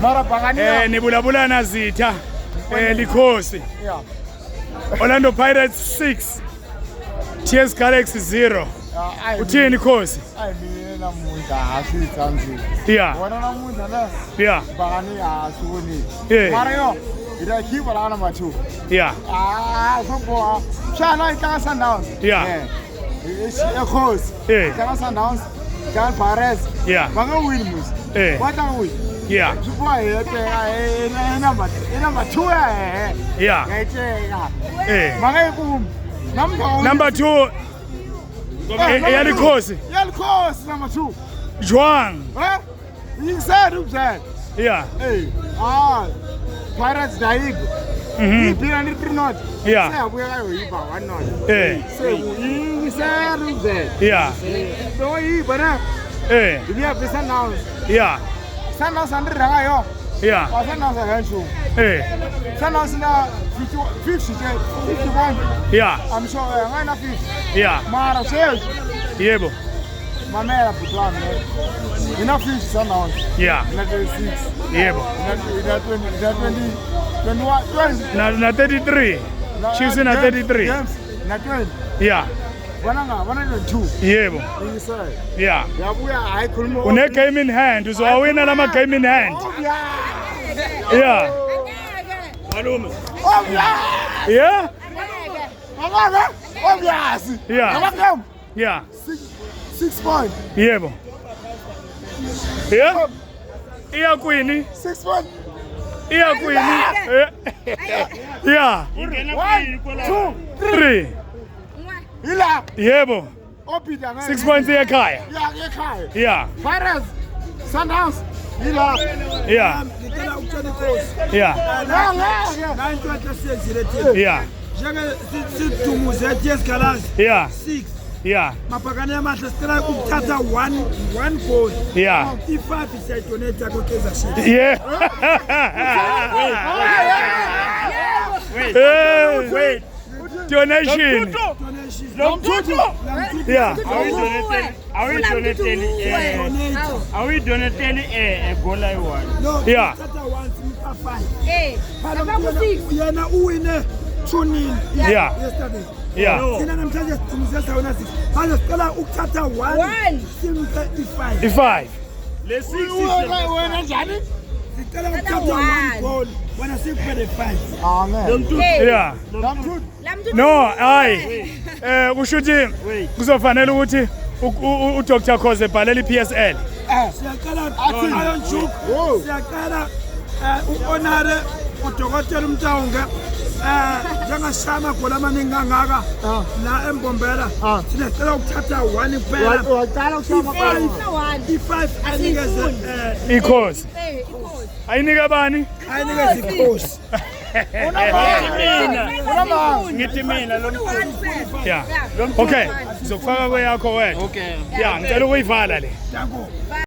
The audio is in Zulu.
Mara Bangania. Nibulabulana Zitha. Likhosi. Yeah. Orlando Pirates 6. TS Galaxy 0. Uthini Khosi? Hayi mina namuhla asithanzi. Yeah. Wona namuhla la. Yeah. Bangania asiboni. Yeah. Mara yo. Ira khiba la number 2. Yeah. So Shana itlanga Sundowns. Yeah. Khosi. Yeah. Itlanga Sundowns. Gal Pirates. Yeah. Banga win mus. What are we? Yeah. Number 2 Yeah. Number 2. Yalikhosi. Yalikhosi number 2. Juan. Huh? You said who said? Yeah. Hey. Pirates Daig. Bira ni 3 not. Yeah. Say we are yiba 1 not. Say you said who said? Yeah. So yi bana. We have this now. Yeah. Sundowns under rangayo. Yeah. Sundowns against Sundowns na 51. Yeah. I'm sure I'm not 50. Yeah. Mara says. Yebo. Mamela plan. Enough 50 Sundowns. Yeah. Not 6. Yebo. Not 20. 21. Na 33. Chiefs na 33. Na 20. Yeah. 102. Yebo. Yeah. Yabuya hayi khuluma. Une game in hand. Uzowawina lama game in hand. Yeah. Malume. Yeah. Yeah. Yeah. 6 points. Yebo. Yeah. Iya kwini. 6 points. Iya kwini. Yeah. 1, 2, 3. Ila. Yebo. 6 points ekhaya. Yeah, ekhaya. Yeah. Pirates. Sundowns. Ila. Yeah. Ngicela ukutshela inkosi. Yeah. Yeah. Njenge sidumuze TS Galaxy. Yeah. 6. Yeah. Mabhakane amahle sicela ukuthatha 1 goal. Yeah. I5 isayidonate ko Kaizer Chiefs. Yeah. Wait. Donation. Yeah. Are we donating a goal like one? No. Yeah. Thatha 1 simpa 5. Yena uwine 2-0. Yeah. Yesterday. Yeah. Sina namhlanje sidumuze sawona 6. Manje sicela ukuthatha 1 simpa i5. I5. Le 6 wena njani? Sicela ukuthatha 1 goal. Wena sikuphele 5. Yeah. No, hayi. Kusho ukuthi kuzofanele ukuthi uDr Khoze ebhalela iPSL. Siyaqala Iron Chuck. Siyaqala uHonore uDokotela Mtawunga. Njengashama gola amaningi kangaka la eMbombela. Sicela ukuthatha 1 kuphela. Waqala ukushama I5 anikeze Ikhosi. Ayinika bani? ayinikeze ikhosi. Ngithi mina lo Yeah. Okay. Sizokufaka kweyakho wena. Okay. Yeah, ngicela ukuyivala le. Danko.